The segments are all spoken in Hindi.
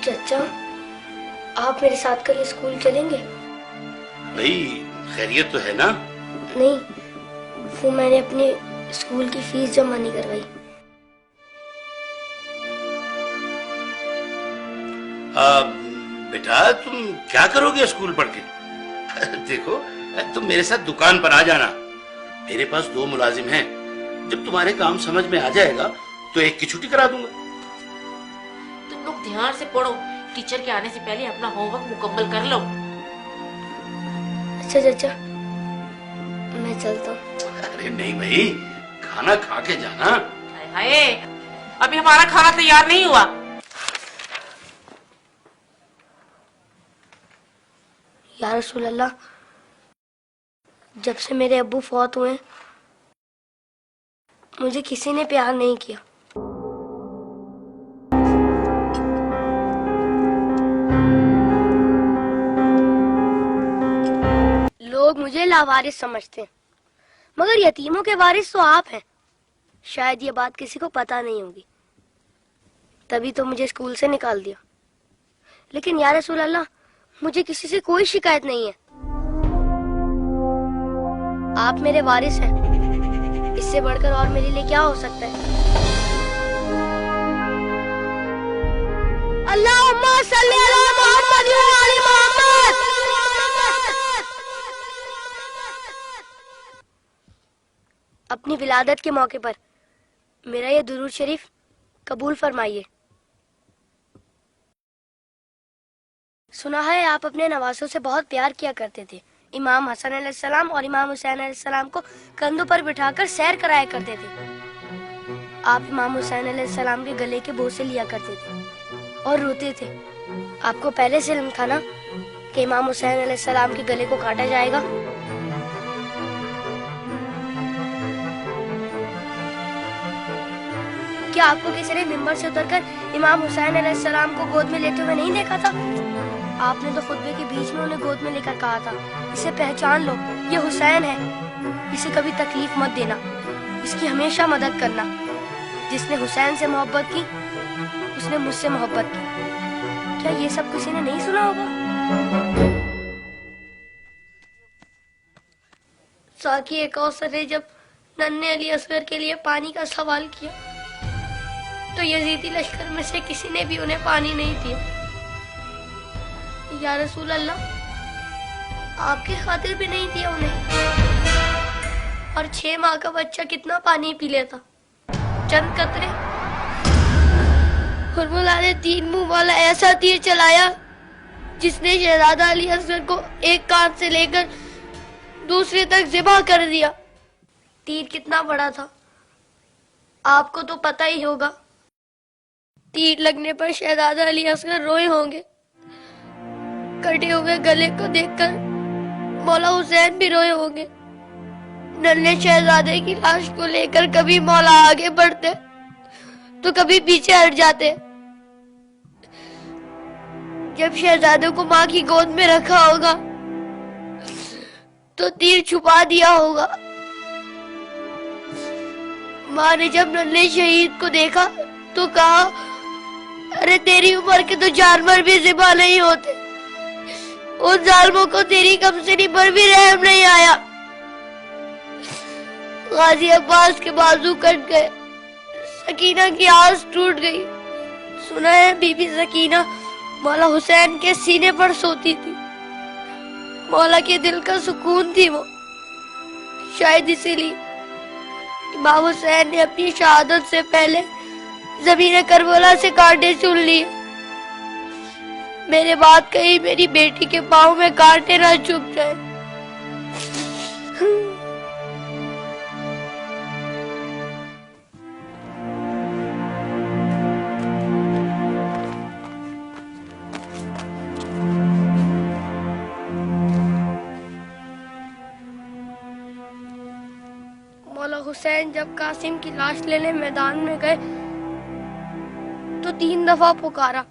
चचा, आप मेरे साथ कल स्कूल चलेंगे? भाई खैरियत तो है ना? नहीं, वो मैंने अपने स्कूल की फीस जमा नहीं करवाई। बेटा तुम क्या करोगे स्कूल पढ़ के? देखो तुम मेरे साथ दुकान पर आ जाना, मेरे पास 2 मुलाजिम हैं। जब तुम्हारे काम समझ में आ जाएगा तो एक की छुट्टी करा दूंगा। तुम लोग ध्यान से पढ़ो, टीचर के आने से पहले अपना होमवर्क मुकम्मल कर लो। अच्छा चाचा, मैं चलता हूँ। अरे नहीं भाई, खाना खा के जाना। हाय, अभी हमारा खाना तैयार नहीं हुआ। या रसूल अल्लाह, जब से मेरे अब्बू फौत हुए मुझे किसी ने प्यार नहीं किया। लोग मुझे लावारिस समझते हैं, मगर यतीमों के वारिस तो आप हैं। शायद ये बात किसी को पता नहीं होगी, तभी तो मुझे स्कूल से निकाल दिया। लेकिन या रसूल अल्लाह, मुझे किसी से कोई शिकायत नहीं है। आप मेरे वारिस हैं, इससे बढ़कर और मेरे लिए क्या हो सकता है? अल्लाहुम्मा सल्ली अला मुहम्मद व आलि मुहम्मद। अपनी विलादत के मौके पर मेरा ये दुरूद शरीफ कबूल फरमाइए। सुना है आप अपने नवासों से बहुत प्यार किया करते थे। इमाम हसन अलैहिस्सलाम और इमाम हुसैन अलैहिस्सलाम को कंधों पर बिठाकर सैर कराया करते थे। आप इमाम हुसैन अलैहिस्सलाम के गले के बोसे लिया करते थे और रोते थे। आपको पहले से इल्म था ना कि इमाम हुसैन अलैहिस्सलाम के गले को काटा जाएगा? क्या आपको किसी ने मिंबर से उतरकर इमाम हुसैन अलैहिस्सलाम को गोद में लेते हुए नहीं देखा था? आपने तो खुतबे के बीच में उन्हें गोद में लेकर कहा था, इसे पहचान लो, ये हुसैन है, इसे कभी तकलीफ मत देना, इसकी हमेशा मदद करना। जिसने हुसैन से मोहब्बत की उसने मुझसे मोहब्बत की। क्या ये सब किसी ने नहीं सुना होगा? साकी कौसर ने जब नन्हे अली असगर के लिए पानी का सवाल किया तो यजीदी लश्कर में से किसी ने भी उन्हें पानी नहीं दिया। या रसूल अल्लाह, आपकी खातिर भी नहीं दिया उन्हें। और 6 माह का बच्चा कितना पानी पी लेता? चंद कतरे। हुर्मुला ने 3 मुंह वाला ऐसा तीर चलाया जिसने शहजादा अली असगर को एक कान से लेकर दूसरे तक ज़िबा कर दिया। तीर कितना बड़ा था आपको तो पता ही होगा। तीर लगने पर शहजादा अली असगर रोए होंगे। कटे हुए गले को देखकर मौला हुसैन भी रोए होंगे। नन्हे शहजादे की लाश को लेकर कभी मौला आगे बढ़ते तो कभी पीछे हट जाते। जब शहजादे को माँ की गोद में रखा होगा तो तीर छुपा दिया होगा। माँ ने जब नन्हे शहीद को देखा तो कहा, अरे तेरी उम्र के तो जानवर भी ज़िबा नहीं होते। उन जालिमों को तेरी कमसिनी पर भी रहम नहीं आया। गाजी अब्बास के बाजू कट गए, सकीना की आस टूट गई। सुना है बीबी सकीना मौला हुसैन के सीने पर सोती थी। मौला के दिल का सुकून थी वो। शायद इसीलिए इमाम हुसैन ने अपनी शहादत से पहले ज़मीन करबला से कांटे चुन लिए। मेरे बात कहीं मेरी बेटी के पाँव में कांटे ना चुभ जाए। मौला हुसैन जब कासिम की लाश लेने मैदान में गए तो 3 दफा पुकारा,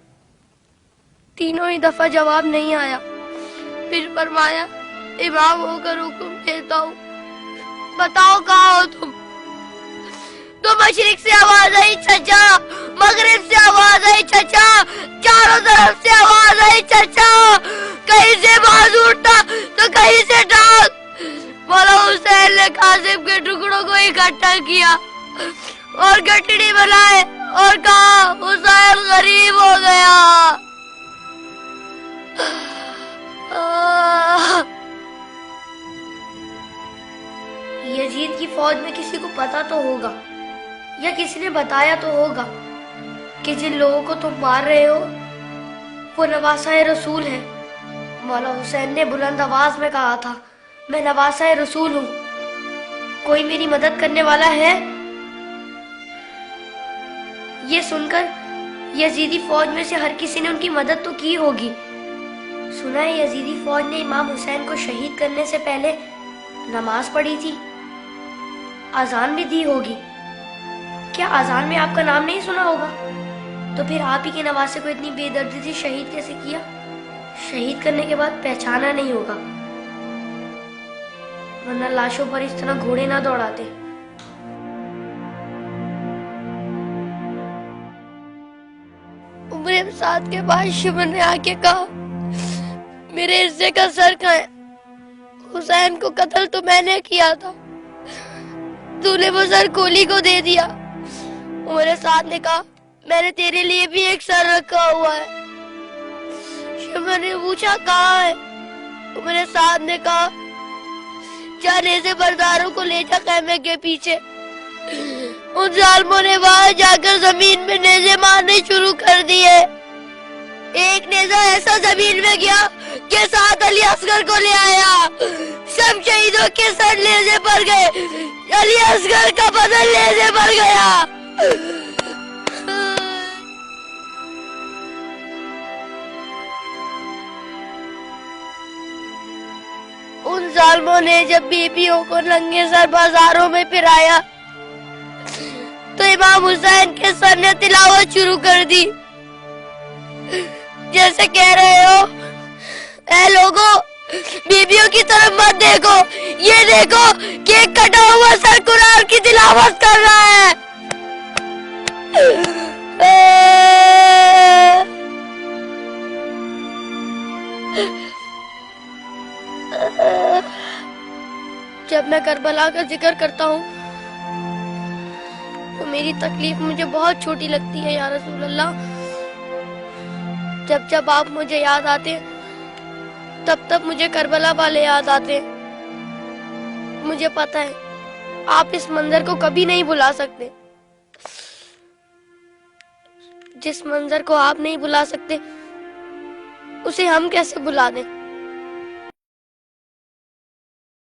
तीनों ही दफा जवाब नहीं आया। फिर फरमाया, इमाम होकर हुक्म देता हूँ, बताओ कहाँ हो तुम? तो मशरिक से आवाज आई चचा, मगरिब से आवाज आई चचा, चारों तरफ पटड़ी बनाए और कहा हुसैन गरीब हो गया। यजीद की फौज में किसी को पता तो होगा या किसी ने बताया तो होगा कि जिन लोगों को तुम मार रहे हो वो नवासा रसूल है। मौला हुसैन ने बुलंद आवाज में कहा था, मैं नवासा रसूल हूँ, कोई मेरी मदद करने वाला है? ये सुनकर यजीदी फौज में से हर किसी ने उनकी मदद तो की होगी। सुना है यजीदी फौज ने इमाम हुसैन को शहीद करने से पहले नमाज पढ़ी थी, अजान भी दी होगी। क्या अजान में आपका नाम नहीं सुना होगा? तो फिर आप ही के नवासे को इतनी बेदर्दी से शहीद कैसे किया? शहीद करने के बाद पहचाना नहीं होगा, वरना लाशों पर इस तरह घोड़े ना दौड़ाते। उमर साथ के बाद शिमन ने आके कहा, मेरे हिस्से का सर कहाँ है? हुसैन को कत्ल तो मैंने किया था, तूने वो सर कोली को दे दिया। उमर साथ ने कहा, मैंने तेरे लिए भी एक सर रखा हुआ है। शिमन ने पूछा, कहाँ है? उमर साथ ने कहा, जाने से बरदारों को ले जा खैमे के पीछे। उन जालिमों ने वहां जाकर जमीन में नेज़े मारने शुरू कर दिए। एक नेज़ा ऐसा जमीन में गया कि साथ अली असगर को ले आया। सब शहीदों के सर नेज़े पर गए, अली असगर का बदन नेज़े पर गया। उन जालिमों ने जब बीबियों को नंगे सर बाजारों में फिराया तो इमाम हुसैन के सर ने तिलावत शुरू कर दी, जैसे कह रहे हो, ऐ लोगों, बीबियों की तरफ मत देखो, ये देखो कि एक कटा हुआ सर कुरान की तिलावत कर रहा है। जब मैं करबला का जिक्र करता हूँ तो मेरी तकलीफ मुझे बहुत छोटी लगती है या रसूल अल्लाह। जब जब आप मुझे याद आते तब तब मुझे करबला वाले याद आते। मुझे पता है आप इस मंजर को कभी नहीं भुला सकते। जिस मंजर को आप नहीं भुला सकते उसे हम कैसे भुला दें?